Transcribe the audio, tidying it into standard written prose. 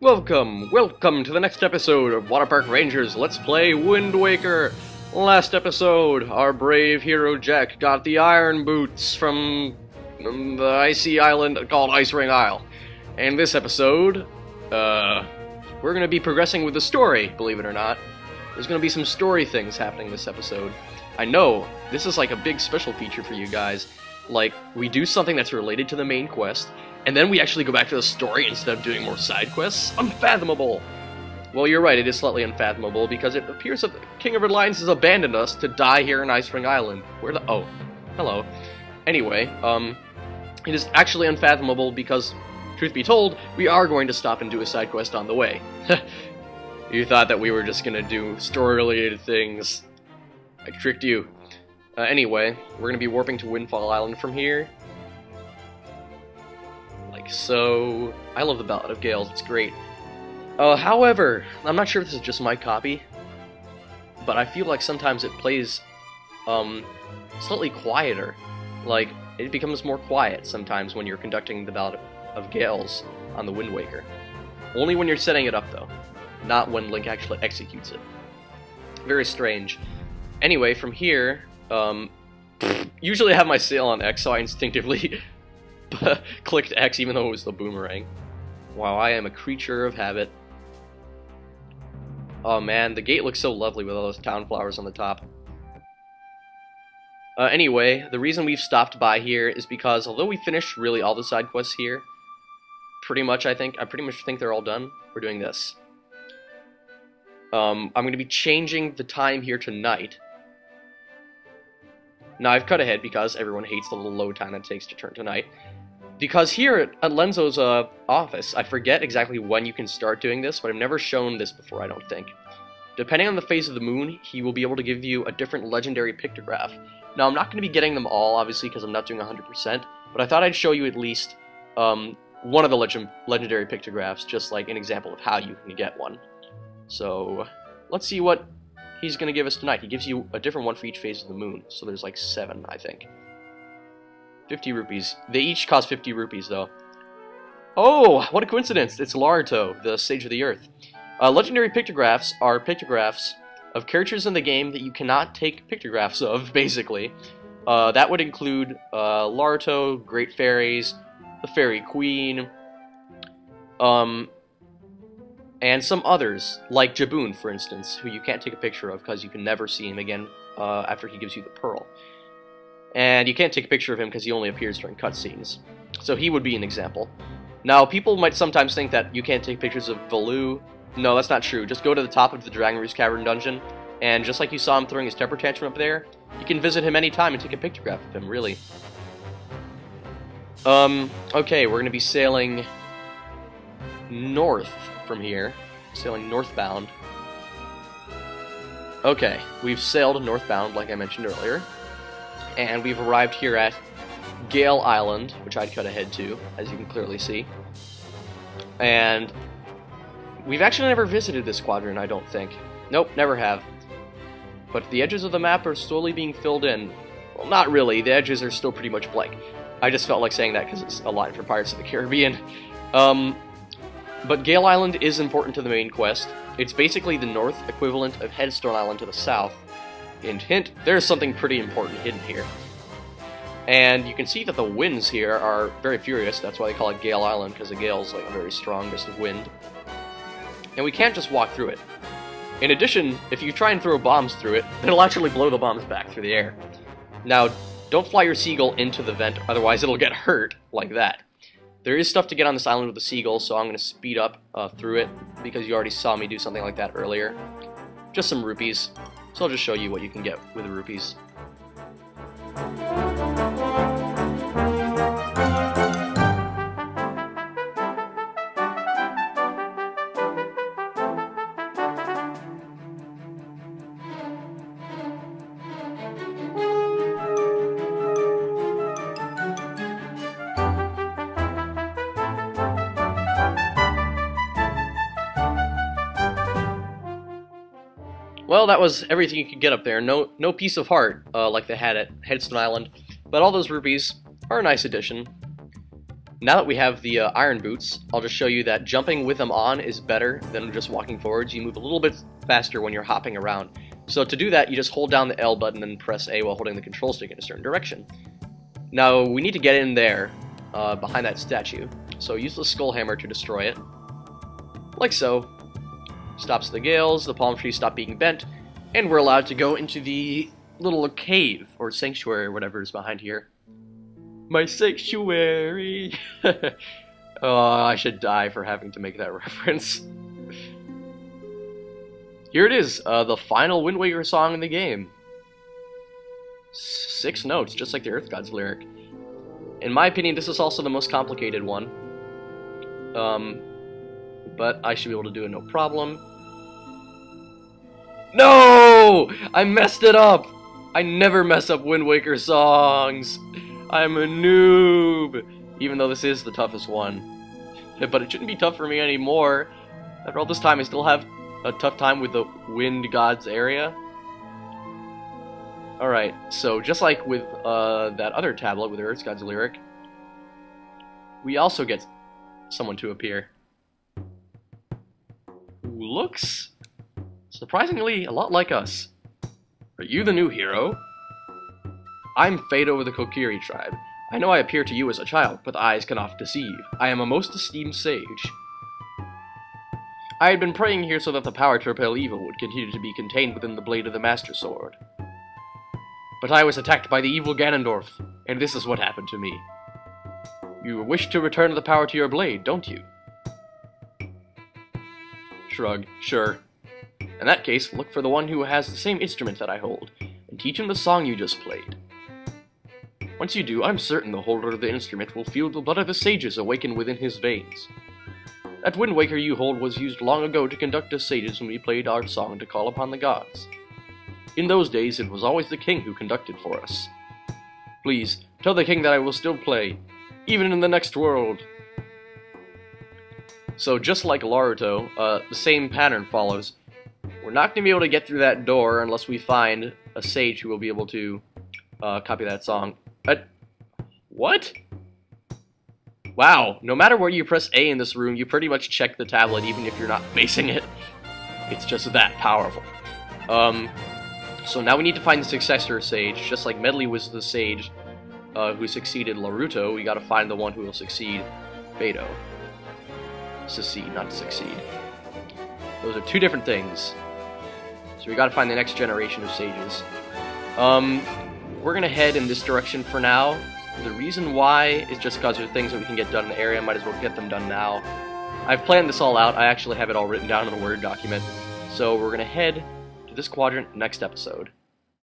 Welcome to the next episode of WaterparkRanger's Let's Play Wind Waker. Last episode, our brave hero Jack got the iron boots from the icy island called Ice-Ring Isle. And this episode, we're going to be progressing with the story, believe it or not. There's going to be some story things happening this episode. I know, this is like a big special feature for you guys. Like, we do something that's related to the main quest, and then we actually go back to the story instead of doing more side quests? Unfathomable! Well, you're right, it is slightly unfathomable, because it appears that the King of Redlines has abandoned us to die here in Ice-Ring Island. Where the— oh, hello. Anyway, it is actually unfathomable because, truth be told, we are going to stop and do a side quest on the way. You thought that we were just gonna do story-related things. I tricked you. Anyway, we're gonna be warping to Windfall Island from here. Like so. I love the Ballad of Gale, it's great. However, I'm not sure if this is just my copy, but I feel like sometimes it plays, slightly quieter. Like, it becomes more quiet sometimes when you're conducting the Ballad of Gales on the Wind Waker. Only when you're setting it up, though. Not when Link actually executes it. Very strange. Anyway, from here, usually I have my sail on X, so I instinctively clicked X even though it was the boomerang. Wow, I am a creature of habit. Oh man, the gate looks so lovely with all those town flowers on the top. Anyway, the reason we've stopped by here is because although we finished really all the side quests here, I pretty much think they're all done, we're doing this. I'm going to be changing the time here to night. Now, I've cut ahead because everyone hates the little load time it takes to turn to night. Because here at Lenzo's office, I forget exactly when you can start doing this, but I've never shown this before, I don't think. Depending on the phase of the moon, he will be able to give you a different legendary pictograph. Now, I'm not going to be getting them all, obviously, because I'm not doing 100%, but I thought I'd show you at least one of the legendary pictographs, just like an example of how you can get one. So, let's see what he's going to give us tonight. He gives you a different one for each phase of the moon, so there's like 7, I think. 50 rupees. They each cost 50 rupees, though. Oh, what a coincidence! It's Laruto, the Sage of the Earth. Legendary pictographs are pictographs of characters in the game that you cannot take pictographs of, basically. That would include Laruto, Great Fairies, the Fairy Queen, and some others, like Jaboon, for instance, who you can't take a picture of because you can never see him again after he gives you the pearl. And you can't take a picture of him because he only appears during cutscenes. So he would be an example. Now, people might sometimes think that you can't take pictures of Valoo. No, that's not true. Just go to the top of the Dragon Roost Cavern dungeon, and just like you saw him throwing his temper tantrum up there, you can visit him anytime and take a pictograph of him, really. Okay, we're going to be sailing north from here. Sailing northbound. Okay, we've sailed northbound, like I mentioned earlier. And we've arrived here at Gale Island, which I'd cut ahead to, as you can clearly see. And we've actually never visited this quadrant, I don't think. Nope, never have. But the edges of the map are slowly being filled in. Well, not really, the edges are still pretty much blank. I just felt like saying that because it's a line for Pirates of the Caribbean. But Gale Island is important to the main quest. It's basically the north equivalent of Headstone Island to the south. And hint, there's something pretty important hidden here. And you can see that the winds here are very furious. That's why they call it Gale Island, because the gale's like a very strong gust of wind. And we can't just walk through it. In addition, if you try and throw bombs through it, it'll actually blow the bombs back through the air. Now, don't fly your seagull into the vent, otherwise it'll get hurt like that. There is stuff to get on this island with the seagull, so I'm going to speed up through it, because you already saw me do something like that earlier. Just some rupees. So I'll just show you what you can get with the rupees. Well, that was everything you could get up there. No piece of heart like they had at Headstone Island, but all those rupees are a nice addition. Now that we have the iron boots, I'll just show you that jumping with them on is better than just walking forwards. You move a little bit faster when you're hopping around. So to do that, you just hold down the L button and press A while holding the control stick in a certain direction. Now, we need to get in there, behind that statue. So use the skull hammer to destroy it. Like so. Stops the gales, the palm trees stop being bent, and we're allowed to go into the little cave, or sanctuary, or whatever is behind here. My sanctuary! Oh, I should die for having to make that reference. Here it is, the final Wind Waker song in the game. 6 notes, just like the Earth God's lyric. In my opinion, this is also the most complicated one. But I should be able to do it no problem. No! I messed it up! I never mess up Wind Waker songs! I'm a noob! Even though this is the toughest one. But it shouldn't be tough for me anymore. After all this time, I still have a tough time with the Wind Gods area. Alright, so just like with that other tablet with the Earth God's lyric, we also get someone to appear. Who looks surprisingly a lot like us. Are you the new hero? I'm Fado of the Kokiri tribe. I know I appear to you as a child, but eyes can oft deceive. I am a most esteemed sage. I had been praying here so that the power to repel evil would continue to be contained within the blade of the Master Sword. But I was attacked by the evil Ganondorf, and this is what happened to me. You wish to return the power to your blade, don't you? Shrug. Sure. In that case, look for the one who has the same instrument that I hold, and teach him the song you just played. Once you do, I'm certain the holder of the instrument will feel the blood of the sages awaken within his veins. That Wind Waker you hold was used long ago to conduct us sages when we played our song to call upon the gods. In those days, it was always the king who conducted for us. Please, tell the king that I will still play, even in the next world. So just like Laruto, the same pattern follows. We're not going to be able to get through that door unless we find a sage who will be able to copy that song. What? Wow, no matter where you press A in this room, you pretty much check the tablet even if you're not facing it. It's just that powerful. So now we need to find the successor sage. Just like Medley was the sage who succeeded Laruto, we gotta find the one who will succeed Fado. Succeed, not succeed. Those are two different things. So we gotta find the next generation of sages. We're gonna head in this direction for now. The reason why is just because there are things that we can get done in the area, might as well get them done now. I've planned this all out, I actually have it all written down in a Word document. So we're gonna head to this quadrant next episode.